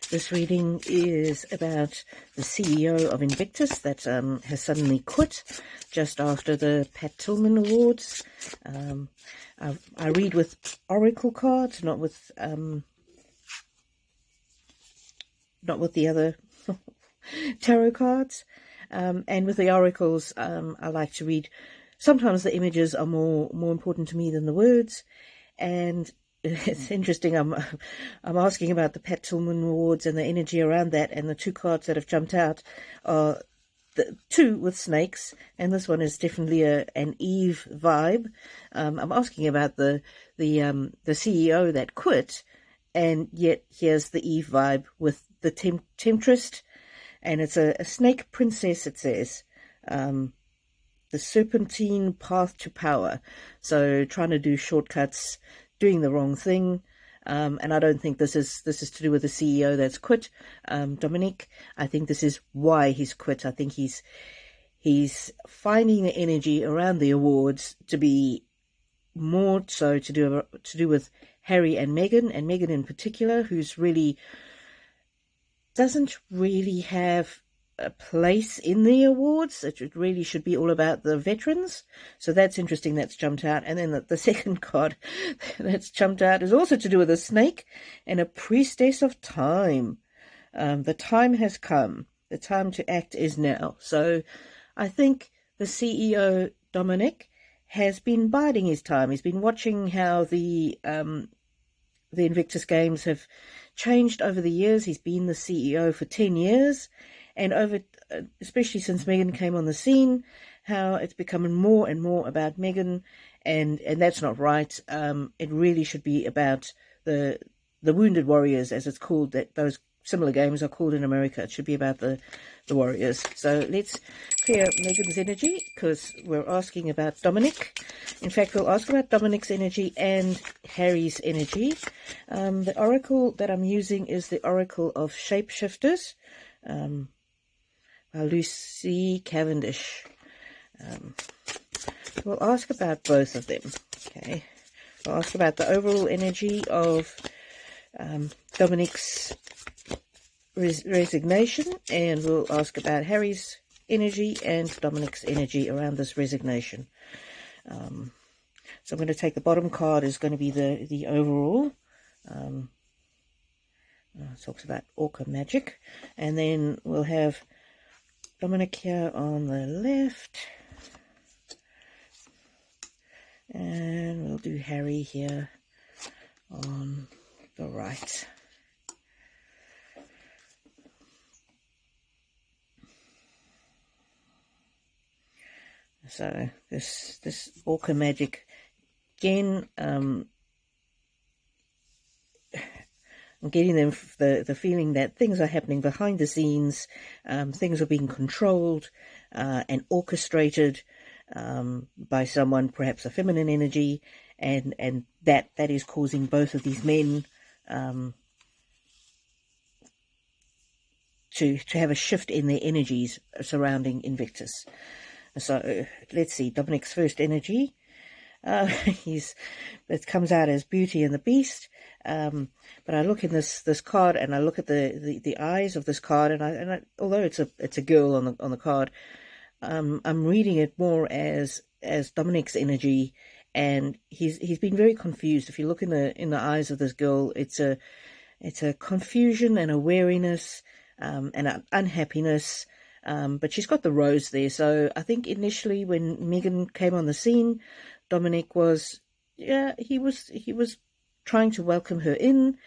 This reading is about the CEO of Invictus that has suddenly quit just after the Tillman Awards. I read with oracle cards, not with the other tarot cards. And with the oracles, I like to read. Sometimes the images are more important to me than the words, and it's interesting. I'm asking about the Tillman Awards and the energy around that, and the two cards that have jumped out are the two with snakes, and this one is definitely an Eve vibe. I'm asking about the CEO that quit, and yet here's the Eve vibe with the temptress, and it's a snake princess. It says. The serpentine path to power. So trying to do shortcuts, doing the wrong thing. And I don't think this is to do with the CEO that's quit, Dominic. I think this is why he's quit. I think he's finding the energy around the awards to be more so to do with Harry and Meghan in particular, who's really doesn't really have a place in the awards. It really should be all about the veterans. So that's interesting. That's jumped out. And then the second card that's jumped out is also to do with a snake and a priestess of time. The time has come. The time to act is now. So I think the CEO, Dominic, has been biding his time. He's been watching how the Invictus Games have changed over the years. He's been the CEO for 10 years. And especially since Meghan came on the scene, how it's becoming more and more about Meghan, and that's not right. It really should be about the wounded warriors, as it's called. That those similar games are called in America. It should be about the warriors. So let's clear Meghan's energy, because we're asking about Dominic. In fact, we'll ask about Dominic's energy and Harry's energy. The oracle that I'm using is the Oracle of Shapeshifters. Lucy Cavendish. We'll ask about both of them. Okay, we'll ask about the overall energy of Dominic's resignation, and we'll ask about Harry's energy and Dominic's energy around this resignation. So I'm going to take the bottom card is going to be the overall. It talks about Orca magic, and then we'll have Dominic here on the left, and we'll do Harry here on the right. So this Orca magic again. I'm getting them the feeling that things are happening behind the scenes, things are being controlled and orchestrated by someone, perhaps a feminine energy, and that is causing both of these men to have a shift in their energies surrounding Invictus. So let's see, Dominic's first energy. It comes out as Beauty and the Beast. But I look in this card, and I look at the eyes of this card, and I although it's a girl on the card, I'm reading it more as Dominic's energy, and he's been very confused. If you look in the eyes of this girl, it's a confusion and a wariness, and an unhappiness. But she's got the rose there. So I think initially when Meghan came on the scene, Dominic was he was trying to welcome her in.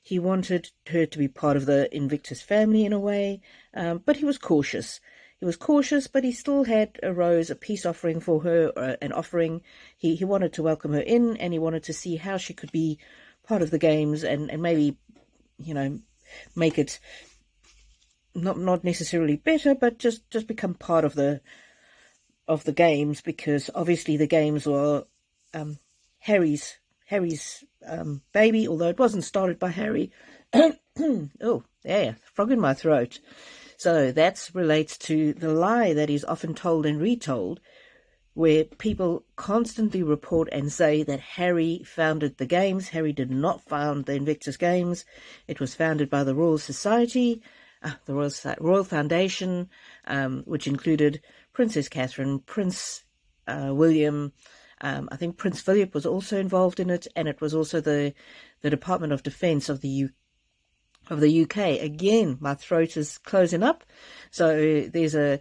He wanted her to be part of the Invictus family in a way, but he was cautious. He was cautious, but he still had a rose, a peace offering for her, an offering. He wanted to welcome her in, and he wanted to see how she could be part of the games, and maybe, make it not necessarily better, but just become part of the games, because obviously the games were Harry's baby, although it wasn't started by Harry. Oh, yeah, frog in my throat. So that relates to the lie that is often told and retold, where people constantly report and say that Harry founded the games. Harry did not found the Invictus Games. It was founded by the Royal Society, the Royal Foundation, which included Princess Catherine, Prince William. I think Prince Philip was also involved in it, and it was also the Department of Defence of the UK. Again, my throat is closing up. So there's a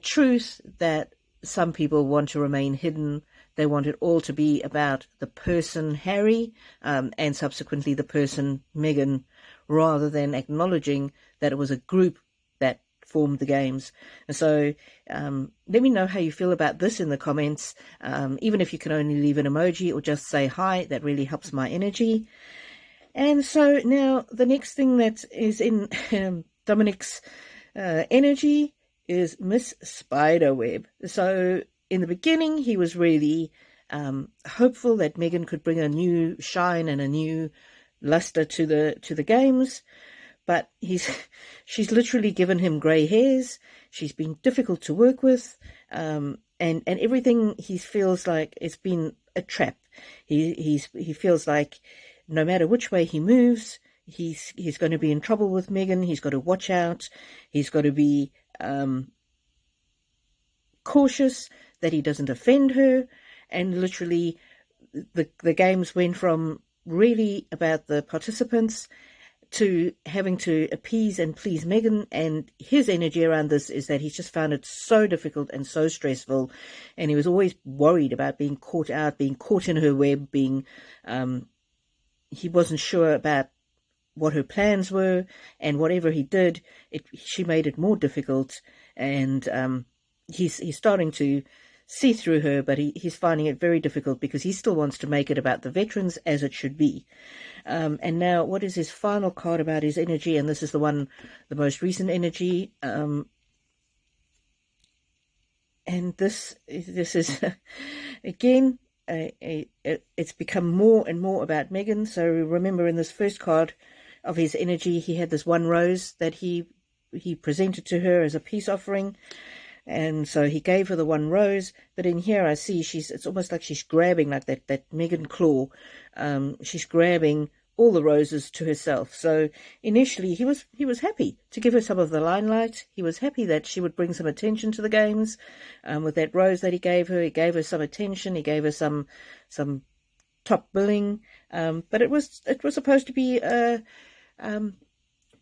truth that some people want to remain hidden. They want it all to be about the person Harry, and subsequently the person Meghan, rather than acknowledging that it was a group that formed the games. And so let me know how you feel about this in the comments. Even if you can only leave an emoji or just say hi, that really helps my energy. And so now the next thing that is in Dominic's energy is Miss Spiderweb. So in the beginning, he was really hopeful that Meghan could bring a new shine and a new luster to the games, but she's literally given him grey hairs. She's been difficult to work with, and everything he feels like it's been a trap. He feels like no matter which way he moves, he's going to be in trouble with Meghan. He's got to watch out. He's got to be cautious that he doesn't offend her. And literally the games went from really about the participants to having to appease and please Meghan. And his energy around this is that he's just found it so difficult and so stressful, and he was always worried about being caught out, being caught in her web, being he wasn't sure about what her plans were, and whatever he did, she made it more difficult. And he's starting to see through her, but he's finding it very difficult because he still wants to make it about the veterans as it should be. And now, what is his final card about his energy? And this is the most recent energy. And this is again, it's become more and more about Meghan. So remember, in this first card of his energy, he had this one rose that he presented to her as a peace offering, and so he gave her the one rose. But in here I see it's almost like she's grabbing, like that Meghan claw. She's grabbing all the roses to herself. So initially he was happy to give her some of the limelight. He was happy that she would bring some attention to the games with that rose that he gave her. He gave her some attention. He gave her some top billing. But it was supposed to be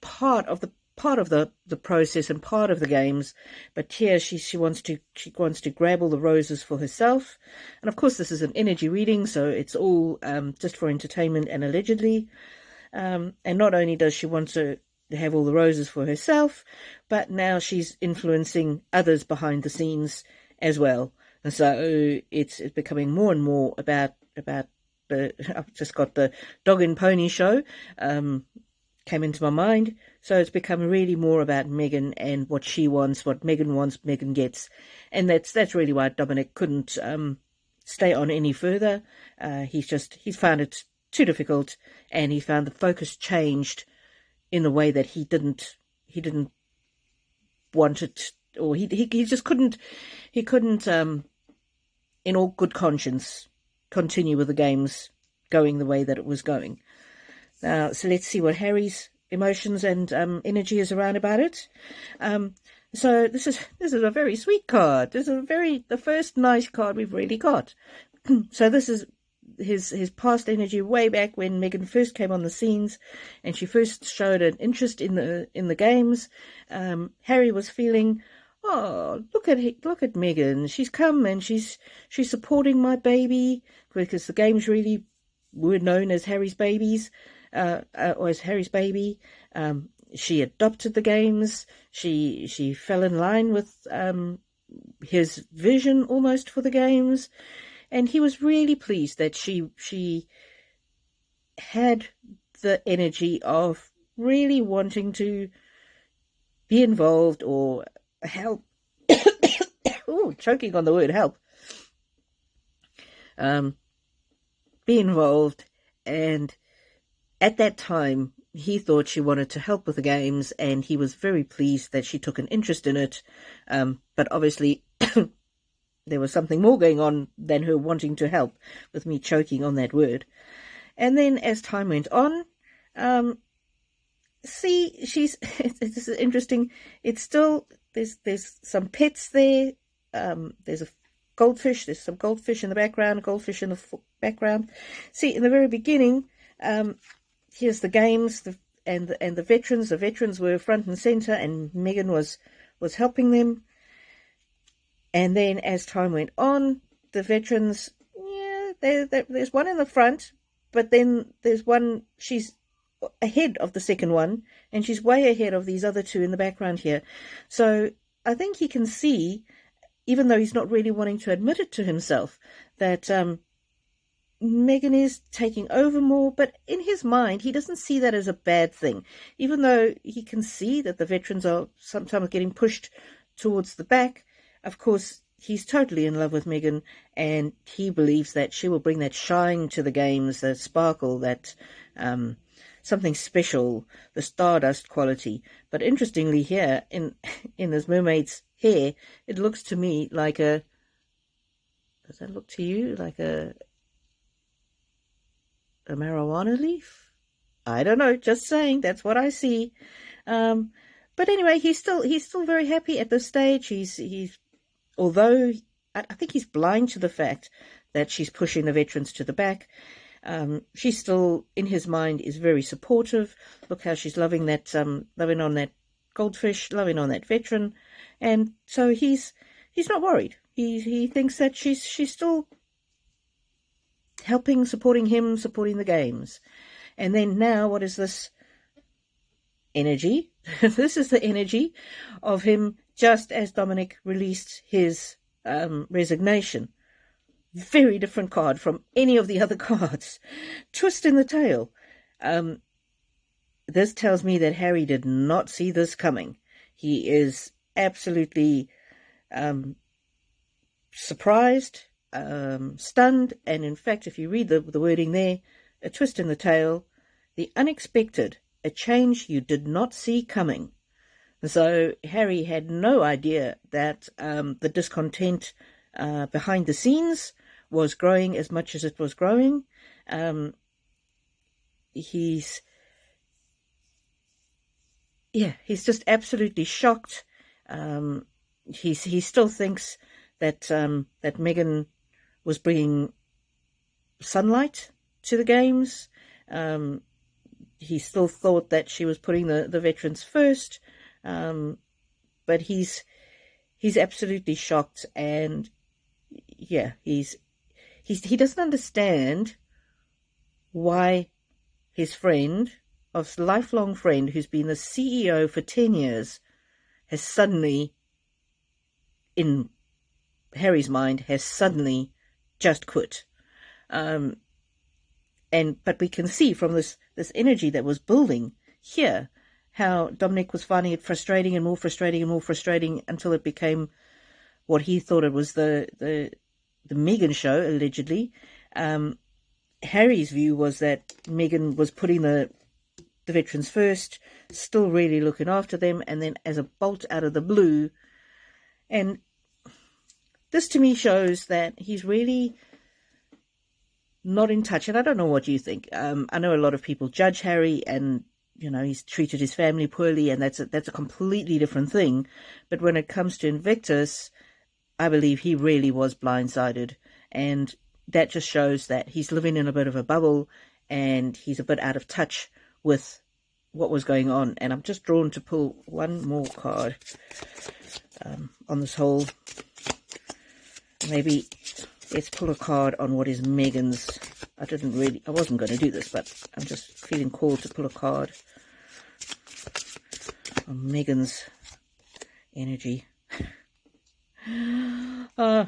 part of the process and part of the games. But here she wants to grab all the roses for herself. And of course this is an energy reading, so it's all just for entertainment and allegedly. And not only does she want to have all the roses for herself, but now she's influencing others behind the scenes as well. And so it's becoming more and more about I've just got the Dog and Pony show came into my mind. So it's become really more about Meghan and what she wants, what Meghan wants, Meghan gets. And that's really why Dominic couldn't stay on any further. He's found it too difficult, and he found the focus changed in the way that he didn't want it, or he just couldn't in all good conscience continue with the games going the way that it was going. Now, so let's see what Harry's emotions and energy is around about it. So this is a very sweet card. This is the first nice card we've really got. So this is his past energy way back when Meghan first came on the scenes, and she first showed an interest in the games. Harry was feeling, oh, look at Meghan. She's come and she's supporting my baby, because the games really were known as Harry's babies, or as Harry's baby. She adopted the games. She fell in line with his vision almost for the games, and he was really pleased that she had the energy of really wanting to be involved or help. Oh, choking on the word help. Be involved, and at that time he thought she wanted to help with the games, and he was very pleased that she took an interest in it. But obviously there was something more going on than her wanting to help, with me choking on that word. And then as time went on, see, this is interesting. It's still, there's some pets there. There's a goldfish. There's some goldfish in the background, a goldfish in the background. See, in the very beginning, here's the games, and the veterans. The veterans were front and center, and Meghan was helping them. And then as time went on, the veterans, there's one in the front, but then there's one, she's ahead of the second one, and she's way ahead of these other two in the background here. So I think he can see, even though he's not really wanting to admit it to himself, that Meghan is taking over more, but in his mind, he doesn't see that as a bad thing, even though he can see that the veterans are sometimes getting pushed towards the back. Of course, he's totally in love with Meghan, and he believes that she will bring that shine to the games, that sparkle, that something special, the stardust quality. But interestingly here, in this mermaid's hair, it looks to me like a... Does that look to you like a marijuana leaf? I don't know, just saying, that's what I see. But anyway, he's still very happy at this stage. He's although I think he's blind to the fact that she's pushing the veterans to the back. She still, in his mind, is very supportive. Look how she's loving that, loving on that goldfish, loving on that veteran, and so he's not worried. He thinks that she's still helping, supporting him, supporting the games. And then now, what is this energy? This is the energy of him just as Dominic released his resignation. Very different card from any of the other cards. Twist in the tail. This tells me that Harry did not see this coming. He is absolutely surprised, stunned, and in fact, if you read the wording there, a twist in the tail, the unexpected, a change you did not see coming. So Harry had no idea that the discontent behind the scenes was growing as much as it was growing. He's just absolutely shocked. He still thinks that that Meghan was bringing sunlight to the games. He still thought that she was putting the veterans first. But he's absolutely shocked, and he doesn't understand why his friend, of lifelong friend, who's been the CEO for 10 years, has suddenly, in Harry's mind, has suddenly just quit. But we can see from this energy that was building here, how Dominic was finding it frustrating and more frustrating and more frustrating until it became what he thought it was the Meghan show, allegedly. Harry's view was that Meghan was putting the veterans first, still really looking after them, and then as a bolt out of the blue. And this to me shows that he's really not in touch. And I don't know what you think. I know a lot of people judge Harry, and he's treated his family poorly, and that's a completely different thing. But when it comes to Invictus, I believe he really was blindsided, and that just shows that he's living in a bit of a bubble, and he's a bit out of touch with what was going on. And I'm just drawn to pull one more card on this whole. Maybe let's pull a card on what is Meghan's. I wasn't going to do this, but I'm just feeling called to pull a card on Meghan's energy.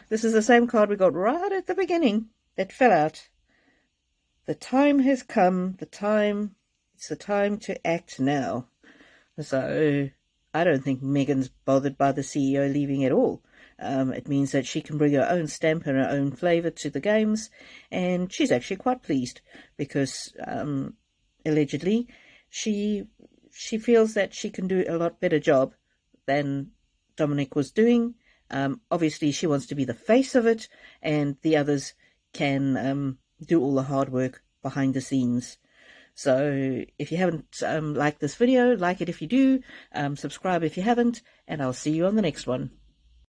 This is the same card we got right at the beginning that fell out. The time has come. It's the time to act now. So I don't think Meghan's bothered by the CEO leaving at all. It means that she can bring her own stamp and her own flavour to the games, and she's actually quite pleased because allegedly she feels that she can do a lot better job than Dominic was doing. Obviously, she wants to be the face of it, and the others can do all the hard work behind the scenes. So if you haven't liked this video, like it if you do, subscribe if you haven't, and I'll see you on the next one.